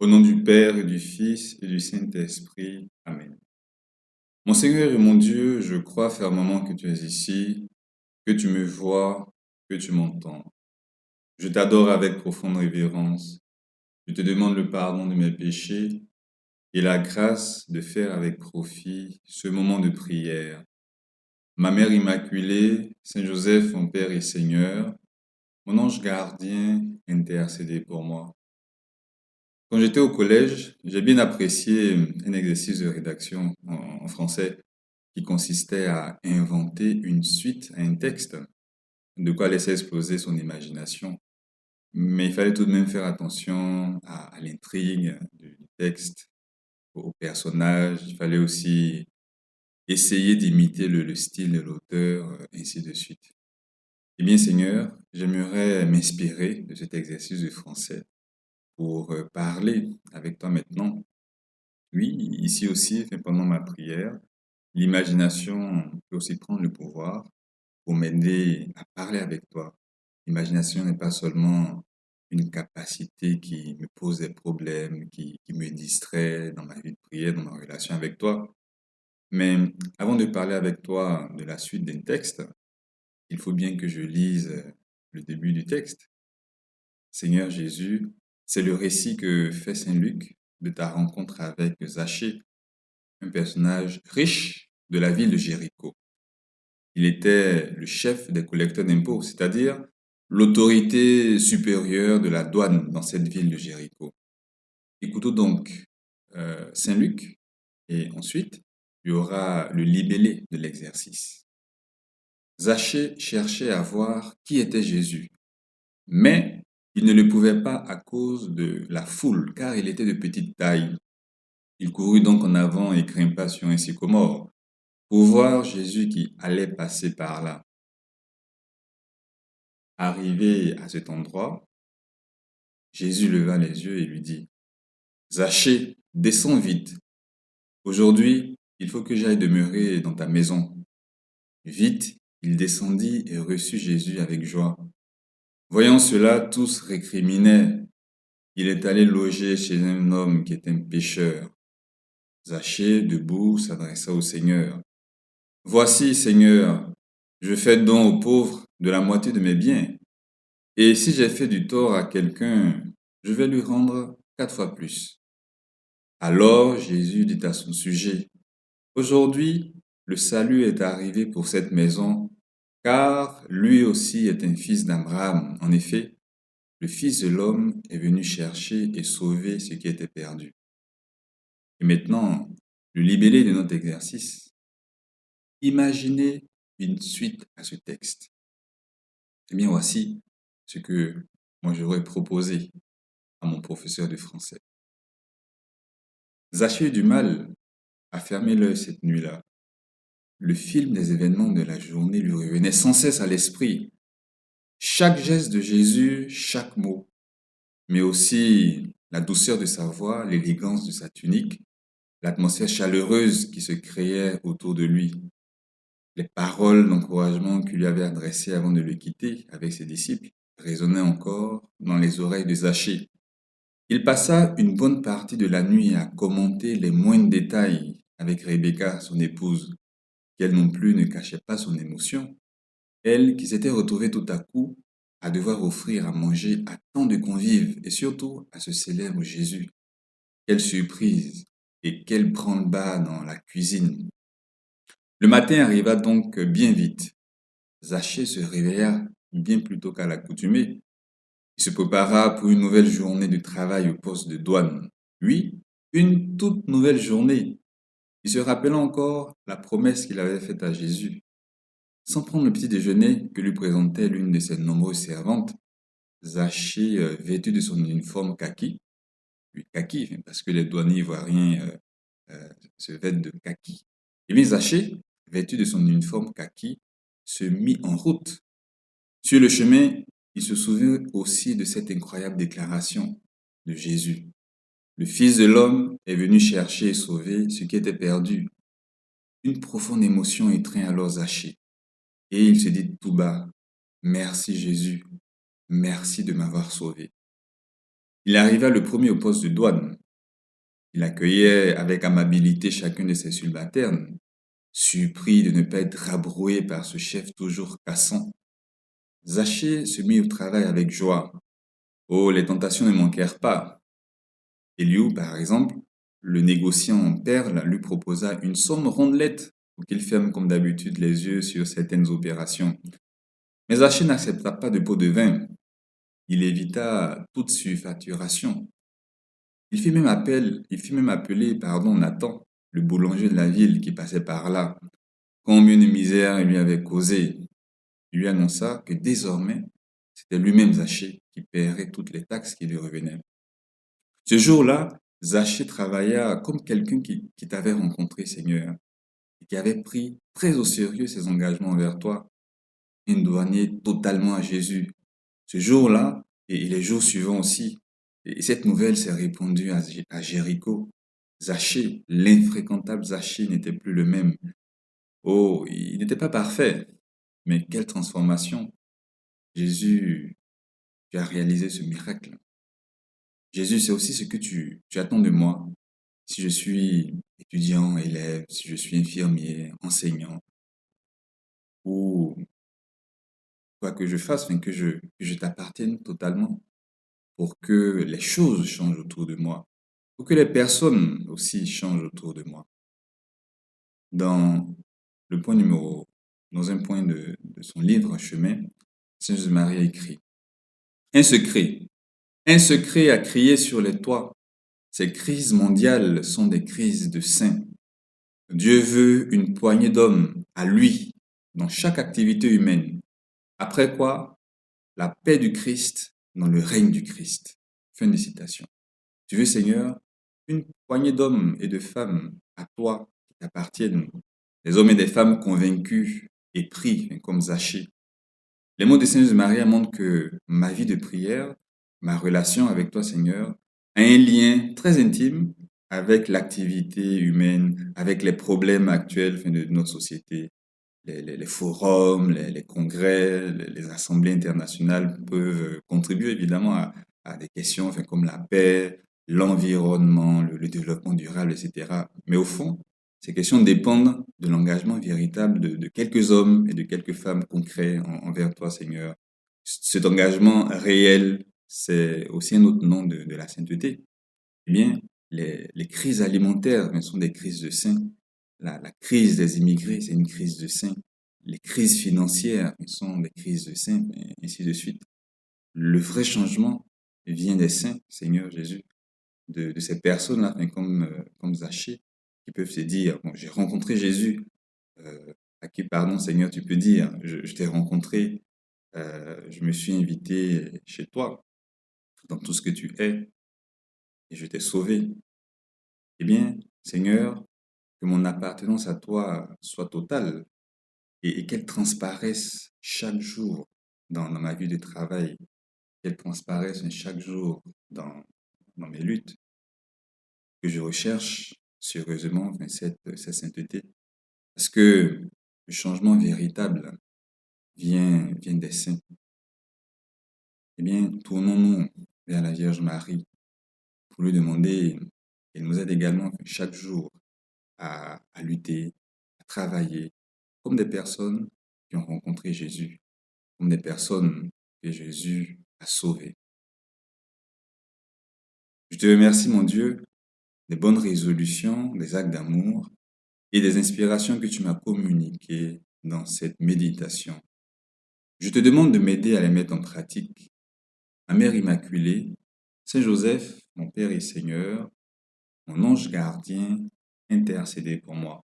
Au nom du Père et du Fils et du Saint-Esprit. Amen. Mon Seigneur et mon Dieu, je crois fermement que tu es ici, que tu me vois, que tu m'entends. Je t'adore avec profonde révérence. Je te demande le pardon de mes péchés et la grâce de faire avec profit ce moment de prière. Ma Mère Immaculée, Saint Joseph, mon Père et Seigneur, mon ange gardien, intercédez pour moi. Quand j'étais au collège, j'ai bien apprécié un exercice de rédaction en français qui consistait à inventer une suite à un texte, de quoi laisser exploser son imagination. Mais il fallait tout de même faire attention à l'intrigue du texte, aux personnages. Il fallait aussi essayer d'imiter le style de l'auteur, ainsi de suite. Eh bien, Seigneur, j'aimerais m'inspirer de cet exercice de français pour parler avec toi maintenant. Oui, ici aussi, pendant ma prière, l'imagination peut aussi prendre le pouvoir pour m'aider à parler avec toi. L'imagination n'est pas seulement une capacité qui me pose des problèmes, qui me distrait dans ma vie de prière, dans ma relation avec toi. Mais avant de parler avec toi de la suite d'un texte, il faut bien que je lise le début du texte. Seigneur Jésus, c'est le récit que fait Saint Luc de ta rencontre avec Zachée, un personnage riche de la ville de Jéricho. Il était le chef des collecteurs d'impôts, c'est-à-dire l'autorité supérieure de la douane dans cette ville de Jéricho. Écoutons donc Saint Luc et ensuite il y aura le libellé de l'exercice. Zachée cherchait à voir qui était Jésus, mais il ne le pouvait pas à cause de la foule, car il était de petite taille. Il courut donc en avant et grimpa sur un sycomore pour voir Jésus qui allait passer par là. Arrivé à cet endroit, Jésus leva les yeux et lui dit, Zachée, descends vite. Aujourd'hui, il faut que j'aille demeurer dans ta maison. Vite, il descendit et reçut Jésus avec joie. Voyant cela, tous récriminaient. Il est allé loger chez un homme qui est un pécheur. Zachée, debout, s'adressa au Seigneur. Voici, Seigneur, je fais don aux pauvres de la moitié de mes biens. Et si j'ai fait du tort à quelqu'un, je vais lui rendre 4 fois plus. Alors Jésus dit à son sujet, aujourd'hui, le salut est arrivé pour cette maison, car lui aussi est un fils d'Abraham. En effet, le Fils de l'homme est venu chercher et sauver ce qui était perdu. Et maintenant, le libellé de notre exercice. Imaginez une suite à ce texte. Eh bien, voici ce que moi j'aurais proposé à mon professeur de français. Zachée eut du mal à fermer l'œil cette nuit-là. Le film des événements de la journée lui revenait sans cesse à l'esprit. Chaque geste de Jésus, chaque mot, mais aussi la douceur de sa voix, l'élégance de sa tunique, l'atmosphère chaleureuse qui se créait autour de lui, les paroles d'encouragement qu'il lui avait adressées avant de le quitter avec ses disciples résonnaient encore dans les oreilles de Zachée. Il passa une bonne partie de la nuit à commenter les moindres détails avec Rebecca, son épouse, qui elle non plus ne cachait pas son émotion. Elle qui s'était retrouvée tout à coup à devoir offrir à manger à tant de convives et surtout à ce célèbre Jésus. Quelle surprise et quel branle-bas dans la cuisine. Le matin arriva donc bien vite. Zachée se réveilla bien plus tôt qu'à l'accoutumée. Il se prépara pour une nouvelle journée de travail au poste de douane. Oui, une toute nouvelle journée. Il se rappela encore la promesse qu'il avait faite à Jésus. Sans prendre le petit déjeuner que lui présentait l'une de ses nombreuses servantes, Zachée, vêtu de son uniforme kaki, oui, kaki, parce que les douaniers ivoiriens se vêtent de kaki. Et bien Zachée, vêtu de son uniforme kaki, se mit en route. Sur le chemin, il se souvint aussi de cette incroyable déclaration de Jésus. Le Fils de l'homme est venu chercher et sauver ce qui était perdu. Une profonde émotion étreint alors Zachée. Et il se dit tout bas, merci Jésus, merci de m'avoir sauvé. Il arriva le premier au poste de douane. Il accueillait avec amabilité chacun de ses subalternes, surpris de ne pas être rabroué par ce chef toujours cassant. Zachée se mit au travail avec joie. Oh, les tentations ne manquèrent pas. Eliou, par exemple, le négociant en perles, lui proposa une somme rondelette pour qu'il ferme comme d'habitude les yeux sur certaines opérations. Mais Zachée n'accepta pas de pot de vin. Il évita toute surfacturation. Il fit même appeler, Nathan, le boulanger de la ville qui passait par là. Combien de misère il lui avait causé. Il lui annonça que désormais, c'était lui-même Zachée qui paierait toutes les taxes qui lui revenaient. Ce jour-là, Zachée travailla comme quelqu'un qui t'avait rencontré, Seigneur, et qui avait pris très au sérieux ses engagements envers toi, un douanier totalement à Jésus. Ce jour-là, et les jours suivants aussi, et cette nouvelle s'est répandue à Jéricho. Zachée, l'infréquentable Zachée, n'était plus le même. Oh, il n'était pas parfait, mais quelle transformation! Jésus, tu as réalisé ce miracle. Jésus, c'est aussi ce que tu attends de moi. Si je suis étudiant, élève, si je suis infirmier, enseignant, ou quoi que je fasse, enfin, que je t'appartienne totalement pour que les choses changent autour de moi, pour que les personnes aussi changent autour de moi. Dans le point numéro, dans un point de son livre Chemin, Saint Jésus-Marie a écrit un secret, un secret a crié sur les toits. Ces crises mondiales sont des crises de saints. Dieu veut une poignée d'hommes à lui dans chaque activité humaine. Après quoi, la paix du Christ dans le règne du Christ. Fin de citation. Tu veux, Seigneur, une poignée d'hommes et de femmes à toi qui t'appartiennent, des hommes et des femmes convaincus et pris comme Zachée. Les mots de Saint Jésus-Marie montrent que ma vie de prière, ma relation avec toi, Seigneur, a un lien très intime avec l'activité humaine, avec les problèmes actuels de notre société. Les forums, les congrès, les assemblées internationales peuvent contribuer évidemment à des questions comme la paix, l'environnement, le développement durable, etc. Mais au fond, ces questions dépendent de l'engagement véritable de quelques hommes et de quelques femmes concrets envers toi, Seigneur. Cet engagement réel, c'est aussi un autre nom de la sainteté. Eh bien, les crises alimentaires sont des crises de saints. La crise des immigrés, c'est une crise de saints. Les crises financières sont des crises de saints, et ainsi de suite. Le vrai changement vient des saints, Seigneur Jésus, de ces personnes-là, comme Zachée, qui peuvent se dire, bon, j'ai rencontré Jésus, à qui, pardon, Seigneur, tu peux dire, je t'ai rencontré, je me suis invité chez toi, dans tout ce que tu es, et je t'ai sauvé. Eh bien, Seigneur, que mon appartenance à toi soit totale et qu'elle transparaisse chaque jour dans ma vie de travail, qu'elle transparaisse chaque jour dans mes luttes, que je recherche sérieusement cette sainteté. Parce que le changement véritable vient des saints. Eh bien, tournons-nous vers la Vierge Marie pour lui demander qu'elle nous aide également chaque jour à lutter, à travailler, comme des personnes qui ont rencontré Jésus, comme des personnes que Jésus a sauvées. Je te remercie, mon Dieu, des bonnes résolutions, des actes d'amour et des inspirations que tu m'as communiquées dans cette méditation. Je te demande de m'aider à les mettre en pratique. Ma Mère Immaculée, Saint Joseph, mon Père et Seigneur, mon ange gardien, intercédez pour moi.